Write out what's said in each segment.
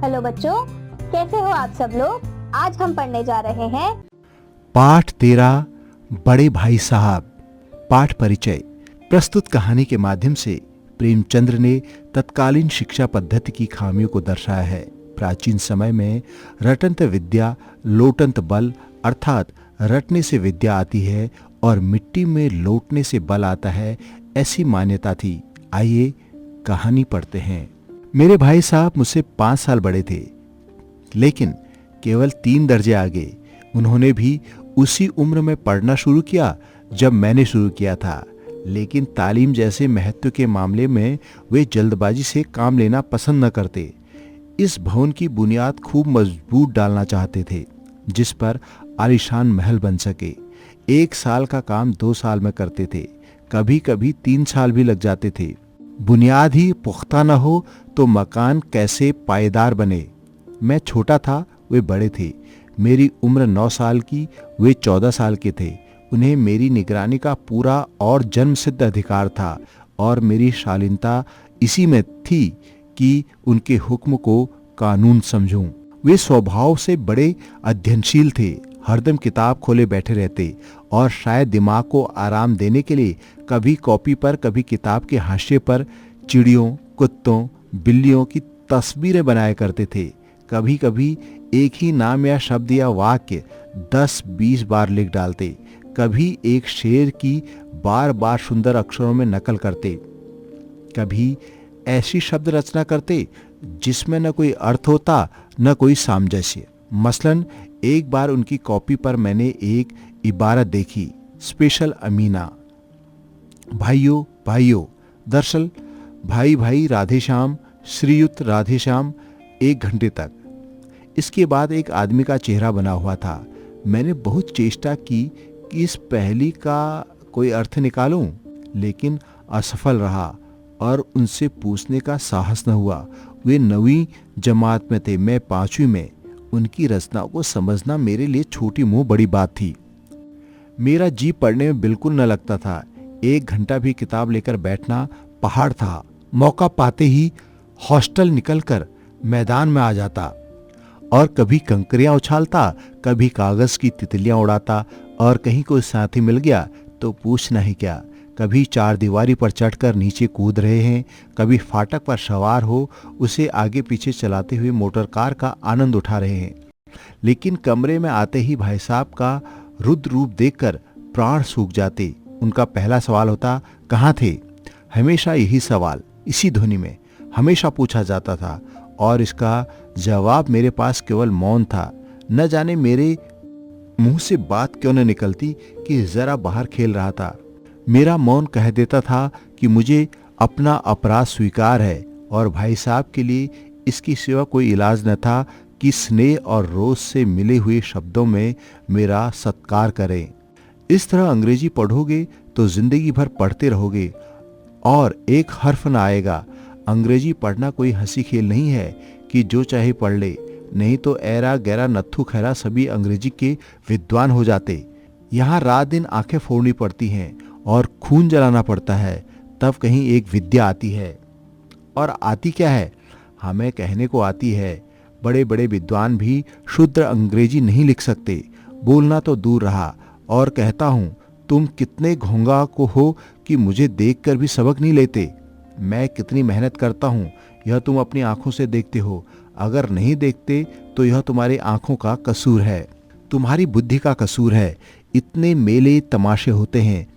Hello बच्चों, कैसे हो आप सब लोग। आज हम पढ़ने जा रहे हैं पाठ 13 बड़े भाई साहब। पाठ परिचय। प्रस्तुत कहानी के माध्यम से प्रेमचंद्र ने तत्कालीन शिक्षा पद्धति की खामियों को दर्शाया है। प्राचीन समय में रटंत विद्या लोटंत बल, अर्थात रटने से विद्या आती है और मिट्टी में लोटने से बल आता है, ऐसी मान्यता थी। आइए कहानी पढ़ते हैं। मेरे भाई साहब मुझसे 5 साल बड़े थे, लेकिन केवल 3 दर्जे आगे। उन्होंने भी उसी उम्र में पढ़ना शुरू किया जब मैंने शुरू किया था, लेकिन तालीम जैसे महत्व के मामले में वे जल्दबाजी से काम लेना पसंद न करते। इस भवन की बुनियाद खूब मजबूत डालना चाहते थे, जिस पर आलीशान महल बन सके। 1 साल का काम 2 साल में करते थे, कभी कभी 3 साल भी लग जाते थे। बुनियाद ही पुख्ता न हो तो मकान कैसे पायेदार बने। मैं छोटा था, वे बड़े थे। मेरी उम्र 9 साल की, वे 14 साल के थे। उन्हें मेरी निगरानी का पूरा और जन्मसिद्ध अधिकार था, और मेरी शालीनता इसी में थी कि उनके हुक्म को कानून समझूं। वे स्वभाव से बड़े अध्ययनशील थे, हरदम किताब खोले बैठे रहते, और शायद दिमाग को आराम देने के लिए कभी कॉपी पर, कभी किताब के हाशिए पर चिड़ियों, कुत्तों, बिल्लियों की तस्वीरें बनाया करते थे। कभी कभी एक ही नाम या शब्द या वाक्य 10-20 बार लिख डालते। कभी एक शेर की बार बार सुंदर अक्षरों में नकल करते। कभी ऐसी शब्द रचना करते जिसमें न कोई अर्थ होता, न कोई सामंजस्य। मसलन एक बार उनकी कॉपी पर मैंने एक इबारत देखी, स्पेशल अमीना। भाइयों भाइयों, दरअसल भाई भाई राधेश्याम, श्रीयुत राधेश्याम, 1 घंटे तक। इसके बाद एक आदमी का चेहरा बना हुआ था। मैंने बहुत चेष्टा की कि इस पहली का कोई अर्थ निकालूं, लेकिन असफल रहा और उनसे पूछने का साहस न हुआ। वे 9वीं जमात में थे, मैं 5वीं में। उनकी रचनाओं को समझना मेरे लिए छोटी मुंह बड़ी बात थी। मेरा जी पढ़ने में बिल्कुल न लगता था। 1 घंटा भी किताब लेकर बैठना पहाड़ था। मौका पाते ही हॉस्टल निकलकर मैदान में आ जाता और कभी कंकरियां उछालता, कभी कागज की तितलियां उड़ाता, और कहीं कोई साथी मिल गया तो पूछना ही क्या। कभी 4 दीवारी पर चढ़कर नीचे कूद रहे हैं, कभी फाटक पर सवार हो उसे आगे पीछे चलाते हुए मोटर कार का आनंद उठा रहे हैं। लेकिन कमरे में आते ही भाई साहब का रुद्र रूप देखकर प्राण सूख जाते। उनका पहला सवाल होता, कहाँ थे। हमेशा यही सवाल इसी ध्वनि में हमेशा पूछा जाता था, और इसका जवाब मेरे पास केवल मौन था। न जाने मेरे मुंह से बात क्यों न निकलती कि जरा बाहर खेल रहा था। मेरा मौन कह देता था कि मुझे अपना अपराध स्वीकार है, और भाई साहब के लिए इसकी सिवा कोई इलाज न था कि स्नेह और रोज से मिले हुए शब्दों में मेरा सत्कार करें। इस तरह अंग्रेजी पढ़ोगे तो जिंदगी भर पढ़ते रहोगे और एक हर्फ न आएगा। अंग्रेजी पढ़ना कोई हंसी खेल नहीं है कि जो चाहे पढ़ ले, नहीं तो ऐरा गैरा नत्थु खैरा सभी अंग्रेजी के विद्वान हो जाते। यहाँ रात दिन आंखें फोड़नी पड़ती हैं और खून जलाना पड़ता है, तब कहीं एक विद्या आती है। और आती क्या है, हमें कहने को आती है। बड़े बड़े विद्वान भी शुद्ध अंग्रेजी नहीं लिख सकते, बोलना तो दूर रहा। और कहता हूँ, तुम कितने घोंगा को हो कि मुझे देखकर भी सबक नहीं लेते। मैं कितनी मेहनत करता हूँ, यह तुम अपनी आंखों से देखते हो। अगर नहीं देखते तो यह तुम्हारी आंखों का कसूर है, तुम्हारी बुद्धि का कसूर है। इतने मेले तमाशे होते हैं,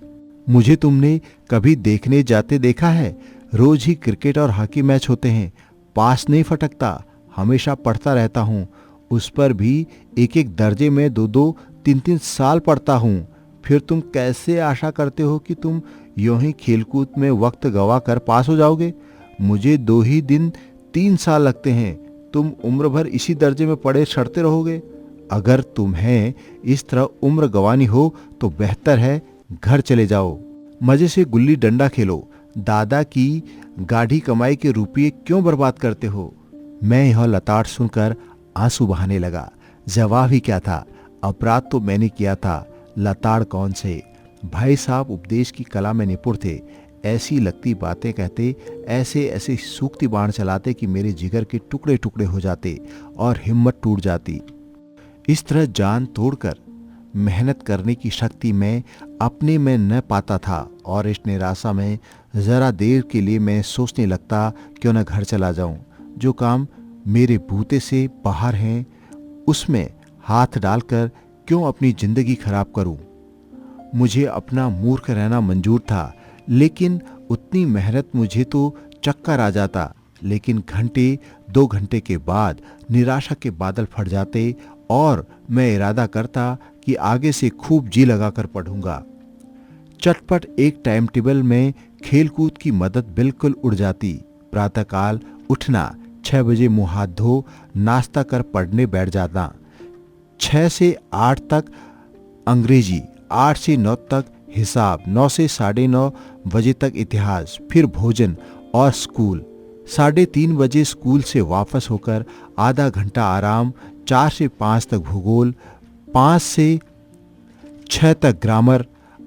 मुझे तुमने कभी देखने जाते देखा है। रोज ही क्रिकेट और हॉकी मैच होते हैं, पास नहीं फटकता, हमेशा पढ़ता रहता हूँ। उस पर भी एक एक दर्जे में 2-2, 3-3 साल पढ़ता हूँ। फिर तुम कैसे आशा करते हो कि तुम यूं ही खेलकूद में वक्त गवा कर पास हो जाओगे। मुझे 2 ही दिन 3 साल लगते हैं, तुम उम्र भर इसी दर्जे में पढ़े सड़ते रहोगे। अगर तुम्हें इस तरह उम्र गंवानी हो तो बेहतर है घर चले जाओ, मजे से गुल्ली डंडा खेलो। दादा की गाढ़ी कमाई के रुपये क्यों बर्बाद करते हो। मैं यह लताड़ सुनकर आंसू बहाने लगा। जवाब ही क्या था, अपराध तो मैंने किया था, लताड़ कौन से। भाई साहब उपदेश की कला में निपुण थे। ऐसी लगती बातें कहते, ऐसे ऐसे सूक्ति बाण चलाते कि मेरे जिगर के टुकड़े टुकड़े हो जाते और हिम्मत टूट जाती। इस तरह जान तोड़कर मेहनत करने की शक्ति मैं अपने में न पाता था और इस निराशा में ज़रा देर के लिए मैं सोचने लगता क्यों न घर चला जाऊं। जो काम मेरे बूते से बाहर हैं उसमें हाथ डालकर क्यों अपनी जिंदगी खराब करूं। मुझे अपना मूर्ख रहना मंजूर था, लेकिन उतनी मेहनत मुझे तो चक्कर आ जाता। लेकिन घंटे 2 घंटे के बाद निराशा के बादल फट जाते और मैं इरादा करता कि आगे से खूब जी लगाकर पढ़ूंगा। चटपट एक टाइम टेबल में खेलकूद की मदद बिल्कुल उड़ जाती। प्रातःकाल उठना, 6 बजे मुंह हाथ धो नाश्ता कर पढ़ने बैठ जाता। 6 से 8 तक अंग्रेजी, 8 से 9 तक हिसाब, 9 से 9:30 बजे तक इतिहास, फिर भोजन और स्कूल। 3:30 बजे स्कूल से वापस होकर आधा घंटा आराम, 4 से 5 तक भूगोल, 5 से 6 तक ग्रामर,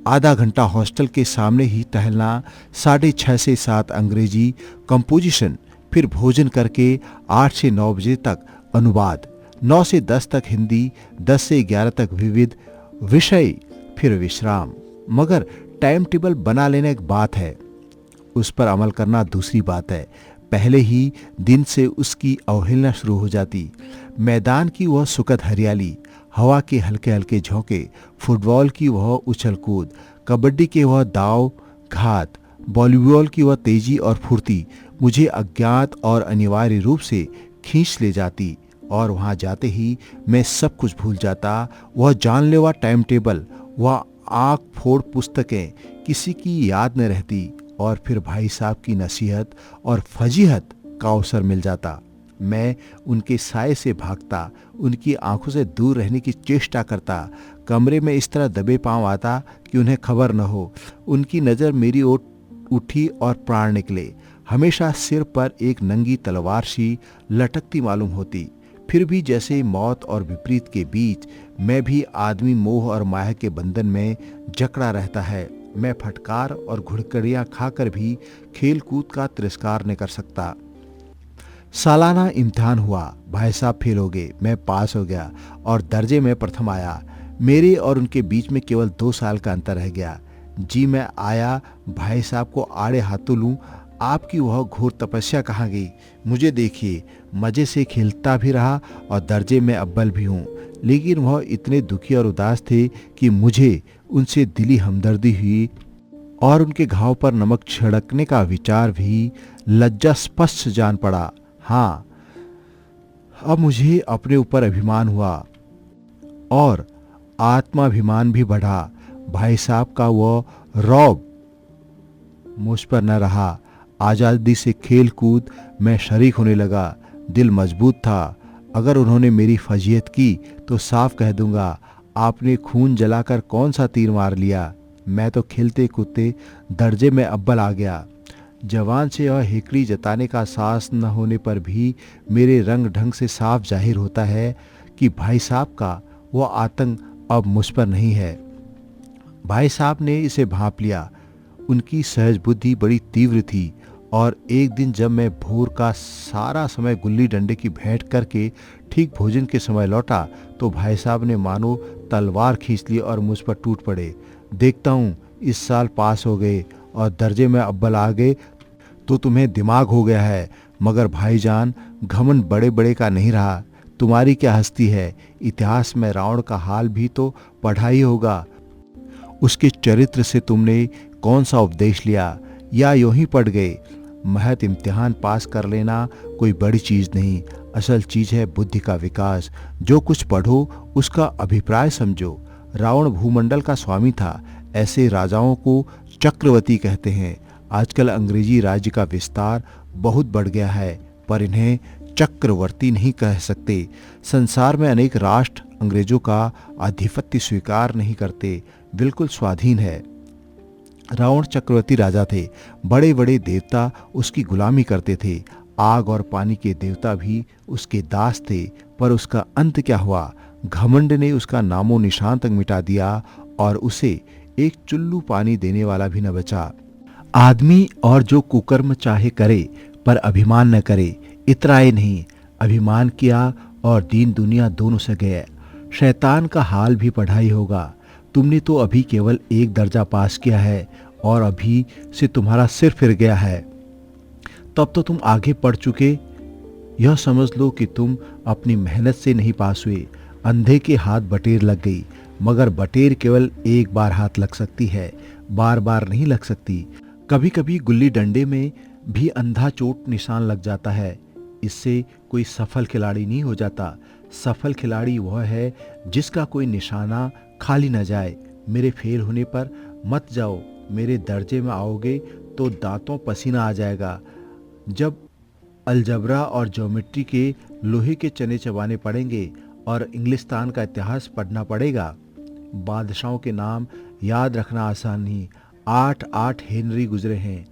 आधा घंटा हॉस्टल के सामने ही टहलना, 6:30 से 7 अंग्रेजी कंपोजिशन, फिर भोजन करके 8 से 9 बजे तक अनुवाद, 9 से 10 तक हिंदी, 10 से 11 तक विविध विषय, फिर विश्राम। मगर टाइम टेबल बना लेना एक बात है, उस पर अमल करना दूसरी बात है। पहले ही दिन से उसकी अवहेलना शुरू हो जाती। मैदान की वह सुखद हरियाली, हवा के हल्के हल्के झोंके, फुटबॉल की वह उछल कूद, कबड्डी के वह दाव घात, वॉलीबॉल की वह तेजी और फुर्ती मुझे अज्ञात और अनिवार्य रूप से खींच ले जाती और वहां जाते ही मैं सब कुछ भूल जाता। वह जानलेवा टाइम टेबल, वह आँख फोड़ पुस्तकें किसी की याद न रहती और फिर भाई साहब की नसीहत और फजीहत का अवसर मिल जाता। मैं उनके साए से भागता, उनकी आंखों से दूर रहने की चेष्टा करता। कमरे में इस तरह दबे पांव आता कि उन्हें खबर न हो। उनकी नज़र मेरी ओर उठी और प्राण निकले। हमेशा सिर पर एक नंगी तलवार सी लटकती मालूम होती। फिर भी जैसे मौत और विपरीत के बीच मैं भी आदमी मोह और माया के बंधन में जकड़ा रहता है। मैं फटकार और घुड़कड़ियां खाकर भी खेल कूद का तिरस्कार नहीं कर सकता। सालाना इम्तिहान हुआ, भाई साहब फेल हो गए, मैं पास हो गया और दर्जे में प्रथम आया। मेरे और उनके बीच में केवल 2 साल का अंतर रह गया। जी मैं आया भाई साहब को आड़े हाथों लूं, आपकी वह घोर तपस्या कहाँ गई। मुझे देखिए, मज़े से खेलता भी रहा और दर्जे में अव्वल भी हूँ। लेकिन वह इतने दुखी और उदास थे कि मुझे उनसे दिली हमदर्दी हुई और उनके घाव पर नमक छिड़कने का विचार भी लज्जास्पद जान पड़ा। हाँ, अब मुझे अपने ऊपर अभिमान हुआ और आत्माभिमान भी बढ़ा। भाई साहब का वो रौब मुझ पर न रहा। आज़ादी से खेल कूद में शरीक होने लगा। दिल मजबूत था। अगर उन्होंने मेरी फजीहत की तो साफ कह दूंगा, आपने खून जलाकर कौन सा तीर मार लिया। मैं तो खेलते कूदते दर्जे में अव्वल आ गया। जवान से यह हेकड़ी जताने का साहस न होने पर भी मेरे रंग ढंग से साफ जाहिर होता है कि भाई साहब का वो आतंक अब मुझ पर नहीं है। भाई साहब ने इसे भांप लिया। उनकी सहज बुद्धि बड़ी तीव्र थी और एक दिन जब मैं भोर का सारा समय गुल्ली डंडे की भेंट करके ठीक भोजन के समय लौटा तो भाई साहब ने मानो तलवार खींच ली और मुझ पर टूट पड़े। देखता हूँ इस साल पास हो गए और दर्जे में अव्वल आ गए तो तुम्हें दिमाग हो गया है। मगर भाईजान, घमंड बड़े बड़े का नहीं रहा। तुम्हारी क्या हस्ती है। इतिहास में रावण का हाल भी तो पढ़ा ही होगा। उसके चरित्र से तुमने कौन सा उपदेश लिया या यूं ही पढ़ गए। महज इम्तिहान पास कर लेना कोई बड़ी चीज़ नहीं। असल चीज़ है बुद्धि का विकास। जो कुछ पढ़ो उसका अभिप्राय समझो। रावण भूमंडल का स्वामी था। ऐसे राजाओं को चक्रवर्ती कहते हैं। आजकल अंग्रेजी राज्य का विस्तार बहुत बढ़ गया है, पर इन्हें चक्रवर्ती नहीं कह सकते। संसार में अनेक राष्ट्र अंग्रेजों का आधिपत्य स्वीकार नहीं करते, बिल्कुल स्वाधीन है। रावण चक्रवर्ती राजा थे। बड़े बड़े देवता उसकी गुलामी करते थे। आग और पानी के देवता भी उसके दास थे। पर उसका अंत क्या हुआ। घमंड ने उसका नामो निशान तक मिटा दिया और उसे एक चुल्लू पानी देने वाला भी न बचा। आदमी और जो कुकर्म चाहे करे पर अभिमान न करे, इतराए नहीं। अभिमान किया और दीन दुनिया दोनों से गए। शैतान का हाल भी पढ़ाई होगा। तुमने तो अभी केवल एक दर्जा पास किया है और अभी से तुम्हारा सिर फिर गया है। तब तो तुम आगे पढ़ चुके। यह समझ लो कि तुम अपनी मेहनत से नहीं पास हुए। अंधे के हाथ बटेर लग गई, मगर बटेर केवल एक बार हाथ लग सकती है, बार बार नहीं लग सकती। कभी कभी गुल्ली डंडे में भी अंधा चोट निशान लग जाता है। इससे कोई सफल खिलाड़ी नहीं हो जाता। सफल खिलाड़ी वह है जिसका कोई निशाना खाली न जाए। मेरे फेल होने पर मत जाओ, मेरे दर्जे में आओगे तो दांतों पसीना आ जाएगा। जब अलजबरा और ज्योमेट्री के लोहे के चने चबाने पड़ेंगे और इंग्लिस्तान का इतिहास पढ़ना पड़ेगा। बादशाहों के नाम याद रखना आसान नहीं। 8 हेनरी गुजरे हैं।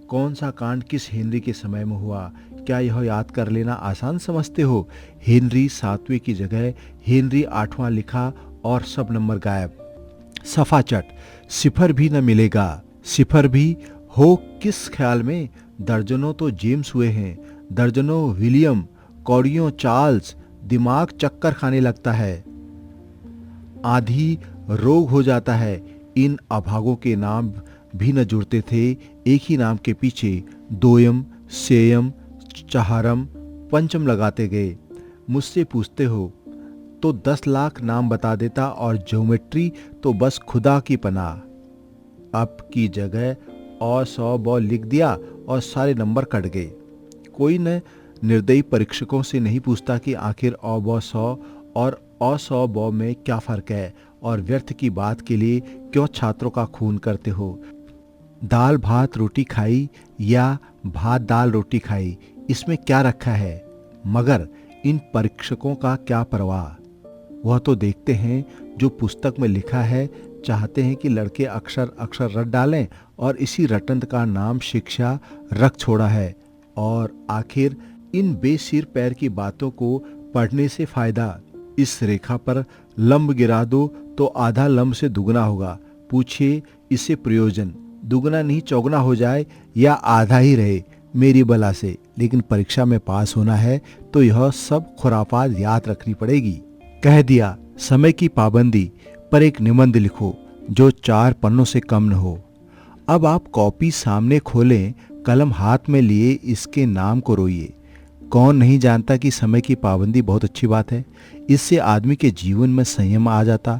कौन सा कांड किस हेनरी के समय में हुआ, क्या यह याद कर लेना आसान समझते हो? हेनरी 7वें की जगह हेनरी 8वां लिखा और सब नंबर गायब। सफा चट, सिफर भी न मिलेगा। सिफर भी हो किस ख्याल में? दर्जनों तो जेम्स हुए हैं, दर्जनों विलियम, कौड़ियों चार्ल्स। दिमाग चक्कर खाने लगता है, आधी रोग हो जाता है। इन अभागों के नाम भी न जुड़ते थे। एक ही नाम के पीछे दोयम, सेयम, चहारम, पंचम लगाते गए। मुझसे पूछते हो तो 10 लाख नाम बता देता और ज्योमेट्री तो बस खुदा की पनाह। अब की जगह और 100 बौ लिख दिया और सारे नंबर कट गए। कोई न निर्दयी परीक्षकों से नहीं पूछता कि आखिर औ बौ 100 और औ 100 बौ में क्या फर्क है, और व्यर्थ की बात के लिए क्यों छात्रों का खून करते हो। दाल भात रोटी खाई या भात दाल रोटी खाई, इसमें क्या रखा है? मगर इन परीक्षकों का क्या परवाह। वह तो देखते हैं जो पुस्तक में लिखा है। चाहते हैं कि लड़के अक्षर अक्षर रट डालें और इसी रटंत का नाम शिक्षा रख छोड़ा है। और आखिर इन बेसिर पैर की बातों को पढ़ने से फायदा। इस रेखा पर लंब गिरा दो तो आधा लंब से दुगना होगा। पूछिए इससे प्रयोजन? दुगना नहीं चौगुना हो जाए या आधा ही रहे, मेरी बला से। लेकिन परीक्षा में पास होना है तो यह सब खुराफात याद रखनी पड़ेगी। कह दिया समय की पाबंदी पर एक निबंध लिखो जो 4 पन्नों से कम न हो। अब आप कॉपी सामने खोलें, कलम हाथ में लिए इसके नाम को रोइए। कौन नहीं जानता कि समय की पाबंदी बहुत अच्छी बात है। इससे आदमी के जीवन में संयम आ जाता,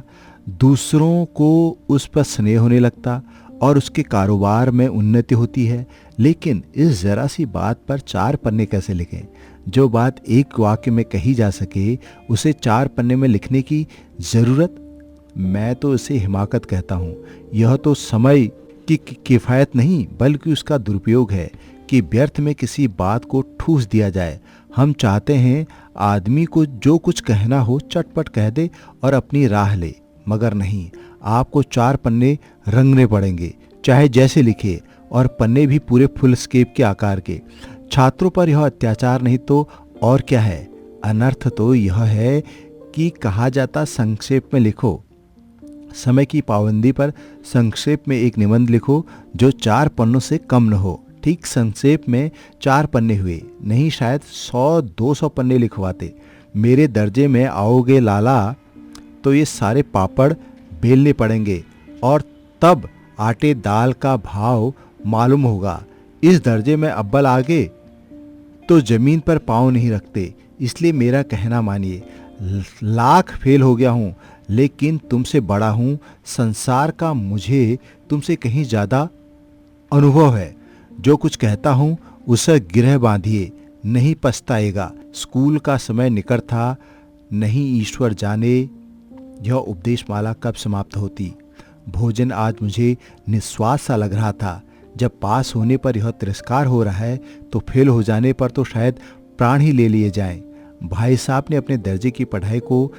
दूसरों को उस पर स्नेह होने लगता और उसके कारोबार में उन्नति होती है। लेकिन इस जरा सी बात पर 4 पन्ने कैसे लिखें? जो बात एक वाक्य में कही जा सके उसे 4 पन्ने में लिखने की जरूरत? मैं तो इसे हिमाकत कहता हूँ। यह तो समय की किफ़ायत नहीं बल्कि उसका दुरुपयोग है कि व्यर्थ में किसी बात को ठूस दिया जाए। हम चाहते हैं आदमी को जो कुछ कहना हो चटपट कह दे और अपनी राह ले, मगर नहीं, आपको 4 पन्ने रंगने पड़ेंगे, चाहे जैसे लिखे, और पन्ने भी पूरे फुल स्केप के आकार के। छात्रों पर यह अत्याचार नहीं तो और क्या है? अनर्थ तो यह है कि कहा जाता संक्षेप में लिखो। समय की पाबंदी पर संक्षेप में एक निबंध लिखो जो 4 पन्नों से कम न हो। ठीक संक्षेप में 4 पन्ने हुए, नहीं शायद 100-200 पन्ने लिखवाते। मेरे दर्जे में आओगे लाला तो ये सारे पापड़ बेलने पड़ेंगे और तब आटे दाल का भाव मालूम होगा। इस दर्जे में अव्वल आगे तो जमीन पर पाँव नहीं रखते। इसलिए मेरा कहना मानिए। लाख फेल हो गया हूँ लेकिन तुमसे बड़ा हूँ। संसार का मुझे तुमसे कहीं ज़्यादा अनुभव है। जो कुछ कहता हूँ उसे गिरह बांधिए, नहीं पछताएगा। स्कूल का समय निकट था, नहीं ईश्वर जाने यह उपदेश माला कब समाप्त होती। भोजन आज मुझे निस्वाद सा लग रहा था। जब पास होने पर यह तिरस्कार हो रहा है तो फेल हो जाने पर तो शायद प्राण ही ले लिए जाएं। भाई साहब ने अपने दर्जे की पढ़ाई को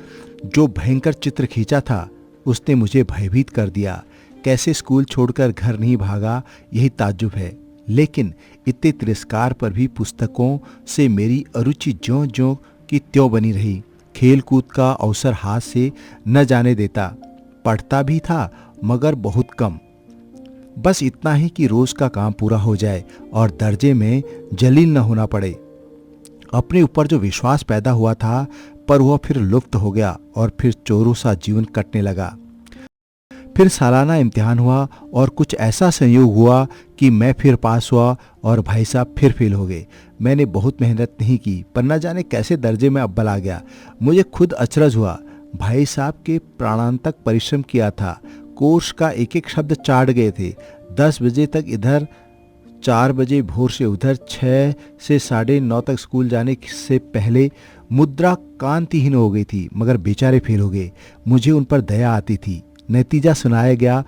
जो भयंकर चित्र खींचा था उसने मुझे भयभीत कर दिया। कैसे स्कूल छोड़कर घर नहीं भागा, यही ताज्जुब है। लेकिन इतने तिरस्कार पर भी पुस्तकों से मेरी अरुचि ज्यों ज्यों की त्यों बनी रही। खेल कूद का अवसर हाथ से न जाने देता। पढ़ता भी था मगर बहुत कम। बस इतना ही कि रोज का काम पूरा हो जाए और दर्जे में जलील न होना पड़े। अपने ऊपर जो विश्वास पैदा हुआ था पर वह फिर लुप्त हो गया और फिर चोरों सा जीवन कटने लगा। फिर सालाना इम्तिहान हुआ और कुछ ऐसा संयोग हुआ कि मैं फिर पास हुआ और भाई साहब फिर फेल हो गए। मैंने बहुत मेहनत नहीं की पर न जाने कैसे दर्जे में अव्वल आ गया। मुझे खुद अचरज हुआ। भाई साहब के प्राणांतक परिश्रम किया था। कोर्स का एक एक शब्द चाट गए थे। 10 बजे तक इधर, 4 बजे भोर से उधर, 6 से 9:30 तक स्कूल जाने से पहले मुद्रा कांतिहीन हो गई थी, मगर बेचारे फेल हो गए। मुझे उन पर दया आती थी। नतीजा सुनाया गया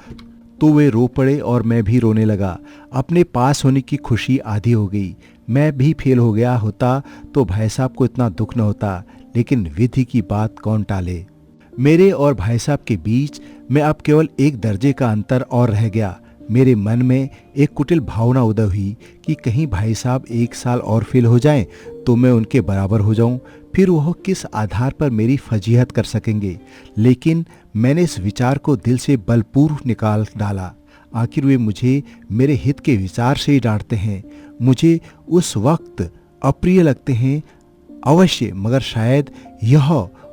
तो वे रो पड़े और मैं भी रोने लगा। अपने पास होने की खुशी आधी हो गई। मैं भी फेल हो गया होता तो भाई साहब को इतना दुख न होता, लेकिन विधि की बात कौन टाले। मेरे और भाई साहब के बीच में अब केवल एक दर्जे का अंतर और रह गया। मेरे मन में एक कुटिल भावना उदय हुई कि कहीं भाई साहब 1 साल और फेल हो जाएं तो मैं उनके बराबर हो जाऊं, फिर वह किस आधार पर मेरी फजीहत कर सकेंगे। लेकिन मैंने इस विचार को दिल से बलपूर्वक निकाल डाला। आखिर वे मुझे मेरे हित के विचार से ही डांटते हैं। मुझे उस वक्त अप्रिय लगते हैं अवश्य, मगर शायद यह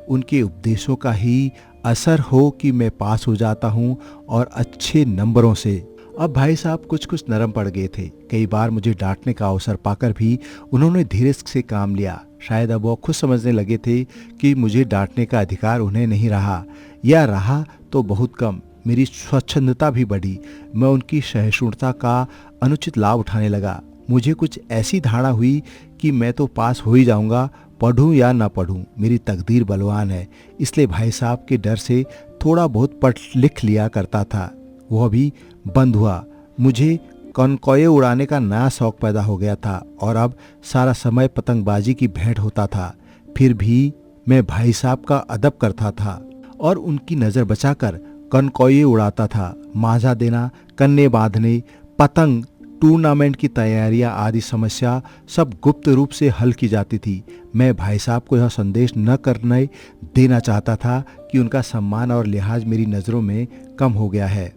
उनके उपदेशों का ही असर हो कि मैं पास हो जाता हूँ और अच्छे नंबरों से। अब भाई साहब कुछ कुछ नरम पड़ गए थे। कई बार मुझे डांटने का अवसर पाकर भी उन्होंने धीरे से काम लिया। शायद अब वो खुद समझने लगे थे कि मुझे डांटने का अधिकार उन्हें नहीं रहा, या रहा तो बहुत कम। मेरी स्वच्छंदता भी बढ़ी। मैं उनकी सहिष्णुता का अनुचित लाभ उठाने लगा। मुझे कुछ ऐसी धारणा हुई कि मैं तो पास हो ही जाऊंगा, पढ़ूं या ना पढ़ूं, मेरी तकदीर बलवान है। इसलिए भाई साहब के डर से थोड़ा बहुत पढ़ लिख लिया करता था। वह भी बंद हुआ। मुझे कनकौए उड़ाने का नया शौक पैदा हो गया था और अब सारा समय पतंगबाजी की भेंट होता था। फिर भी मैं भाई साहब का अदब करता था और उनकी नज़र बचाकर कनकौए उड़ाता था। मांझा देना, कन्ने बांधने, पतंग टूर्नामेंट की तैयारियां आदि समस्या सब गुप्त रूप से हल की जाती थी। मैं भाई साहब को यह संदेश न करने देना चाहता था कि उनका सम्मान और लिहाज मेरी नज़रों में कम हो गया है।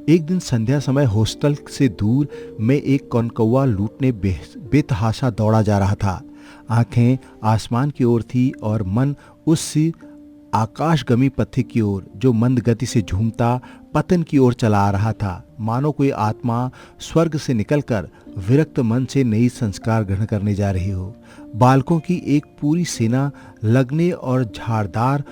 एक दिन संध्या समय हॉस्टल से दूर मैं एक कनकौआ लूटने बेतहाशा दौड़ा जा रहा था। आंखें आसमान की ओर थी और मन उस आकाशगमी पथिक की ओर जो मंद गति से झूमता पतन की ओर चला आ रहा था। मानो कोई आत्मा स्वर्ग से निकलकर विरक्त मन से नई संस्कार ग्रहण करने जा रही हो। बालकों की एक पूरी सेना लगने और झाड़दार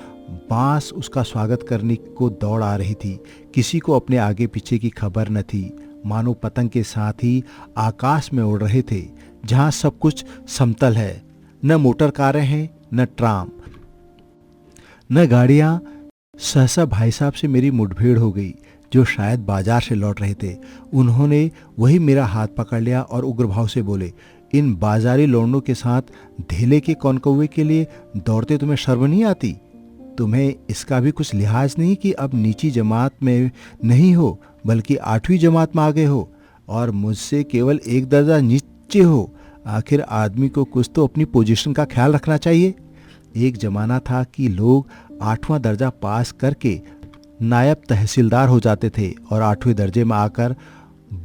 बांस उसका स्वागत करने को दौड़ आ रही थी। किसी को अपने आगे पीछे की खबर न थी। मानो पतंग के साथ ही आकाश में उड़ रहे थे, जहां सब कुछ समतल है। न मोटर कारें हैं, न ट्राम, न गाड़ियां। सहसा भाई साहब से मेरी मुठभेड़ हो गई, जो शायद बाजार से लौट रहे थे। उन्होंने वही मेरा हाथ पकड़ लिया और उग्र भाव से बोले, इन बाजारी लौंडों के साथ धेले के कनकौए के लिए दौड़ते तुम्हें शर्म नहीं आती? तुम्हें इसका भी कुछ लिहाज नहीं कि अब नीची जमात में नहीं हो बल्कि 8वीं जमात में आ गए हो और मुझसे केवल एक दर्जा नीचे हो। आखिर आदमी को कुछ तो अपनी पोजीशन का ख्याल रखना चाहिए। एक जमाना था कि लोग 8वां दर्जा पास करके नायब तहसीलदार हो जाते थे और 8वें दर्जे में आकर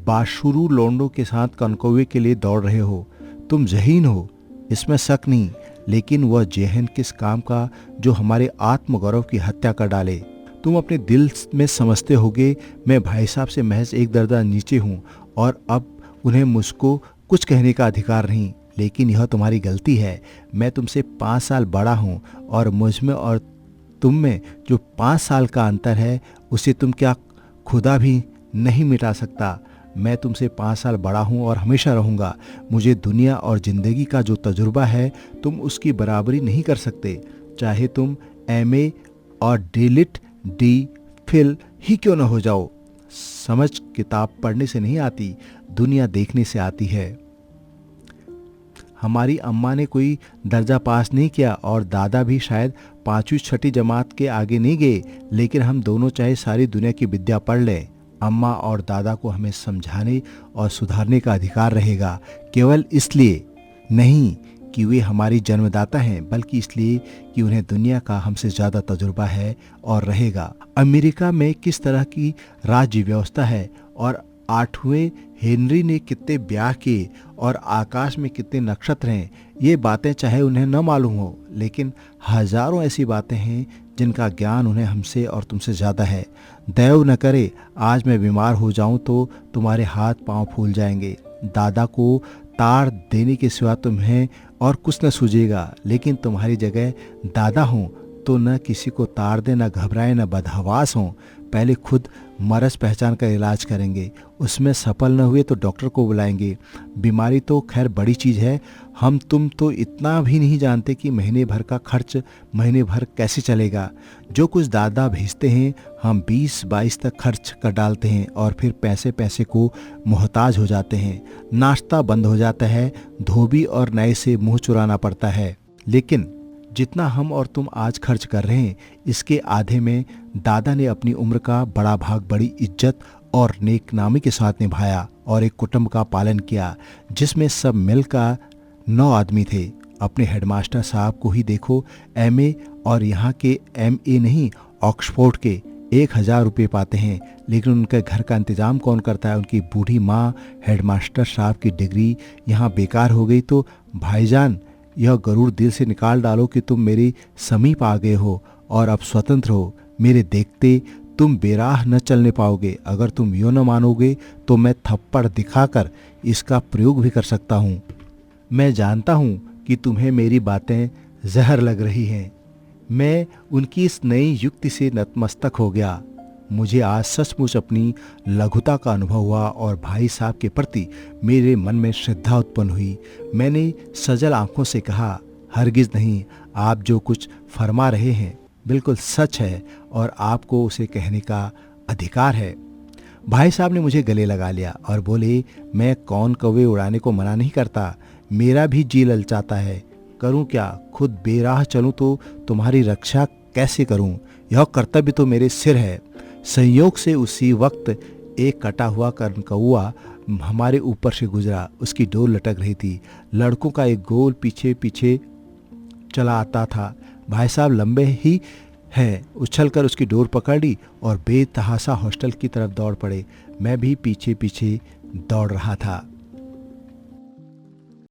बाशुरू लौंडों के साथ कनकौए के लिए दौड़ रहे हो। तुम जहीन हो, इसमें शक नहीं, लेकिन वह जहन किस काम का जो हमारे आत्मगौरव की हत्या कर डाले। तुम अपने दिल में समझते होगे मैं भाई साहब से महज एक दर्जा नीचे हूँ और अब उन्हें मुझको कुछ कहने का अधिकार नहीं, लेकिन यह तुम्हारी गलती है। मैं तुमसे 5 साल बड़ा हूँ और मुझ में और तुम में जो 5 साल का अंतर है उसे तुम क्या खुदा भी नहीं मिटा सकता। मैं तुमसे 5 साल बड़ा हूँ और हमेशा रहूँगा। मुझे दुनिया और ज़िंदगी का जो तजुर्बा है तुम उसकी बराबरी नहीं कर सकते, चाहे तुम MA और D फिल ही क्यों न हो जाओ। समझ किताब पढ़ने से नहीं आती, दुनिया देखने से आती है। हमारी अम्मा ने कोई दर्जा पास नहीं किया और दादा भी शायद 5वीं 6ठी जमात के आगे नहीं गए, लेकिन हम दोनों चाहे सारी दुनिया की विद्या पढ़ लें, अम्मा और दादा को हमें समझाने और सुधारने का अधिकार रहेगा। केवल इसलिए नहीं कि वे हमारी जन्मदाता हैं, बल्कि इसलिए कि उन्हें दुनिया का हमसे ज़्यादा तजुर्बा है और रहेगा। अमेरिका में किस तरह की राज्य व्यवस्था है और 8वें हेनरी ने कितने ब्याह किए और आकाश में कितने नक्षत्र हैं, ये बातें चाहे उन्हें न मालूम हो, लेकिन हजारों ऐसी बातें हैं जिनका ज्ञान उन्हें हमसे और तुमसे ज़्यादा है। दैव न करे आज मैं बीमार हो जाऊं तो तुम्हारे हाथ पांव फूल जाएंगे। दादा को तार देने के सिवा तुम्हें और कुछ न सूझेगा, लेकिन तुम्हारी जगह दादा हों तो न किसी को तार दे, न घबराए, न बदहवास हों। पहले खुद मरज पहचान कर इलाज करेंगे, उसमें सफल न हुए तो डॉक्टर को बुलाएंगे। बीमारी तो खैर बड़ी चीज़ है, हम तुम तो इतना भी नहीं जानते कि महीने भर का खर्च महीने भर कैसे चलेगा। जो कुछ दादा भेजते हैं हम 20-22 तक खर्च कर डालते हैं और फिर पैसे पैसे को मोहताज हो जाते हैं। नाश्ता बंद हो जाता है, धोबी और नए से मुंह चुराना पड़ता है। लेकिन जितना हम और तुम आज खर्च कर रहे हैं, इसके आधे में दादा ने अपनी उम्र का बड़ा भाग बड़ी इज्जत और नेकनामी के साथ निभाया और एक कुटुंब का पालन किया जिसमें सब मिलकर 9 आदमी थे। अपने हेडमास्टर साहब को ही देखो, एमए और यहाँ के एमए नहीं, ऑक्सफोर्ड के 1000 रुपये पाते हैं, लेकिन उनके घर का इंतज़ाम कौन करता है? उनकी बूढ़ी माँ। हेडमास्टर साहब की डिग्री यहाँ बेकार हो गई तो भाईजान यह गरुड़ दिल से निकाल डालो कि तुम मेरे समीप आ गए हो और अब स्वतंत्र हो। मेरे देखते तुम बेराह न चलने पाओगे। अगर तुम यूँ न मानोगे तो मैं थप्पड़ दिखाकर इसका प्रयोग भी कर सकता हूँ। मैं जानता हूँ कि तुम्हें मेरी बातें जहर लग रही हैं। मैं उनकी इस नई युक्ति से नतमस्तक हो गया। मुझे आज सचमुच अपनी लघुता का अनुभव हुआ और भाई साहब के प्रति मेरे मन में श्रद्धा उत्पन्न हुई। मैंने सजल आंखों से कहा, हरगिज नहीं, आप जो कुछ फरमा रहे हैं बिल्कुल सच है और आपको उसे कहने का अधिकार है। भाई साहब ने मुझे गले लगा लिया और बोले, मैं कौन कौवे उड़ाने को मना नहीं करता, मेरा भी जी ललचाता है। करूं क्या? खुद बेराह चलूं तो तुम्हारी रक्षा कैसे करूं? यह कर्तव्य तो मेरे सिर है। संयोग से उसी वक्त एक कटा हुआ कर्णकौआ हमारे ऊपर से गुजरा। उसकी डोर लटक रही थी। लड़कों का एक गोल पीछे पीछे चला आता था। भाई साहब लंबे ही हैं, उछलकर उसकी डोर पकड़ ली और बेतहाशा हॉस्टल की तरफ दौड़ पड़े। मैं भी पीछे पीछे दौड़ रहा था।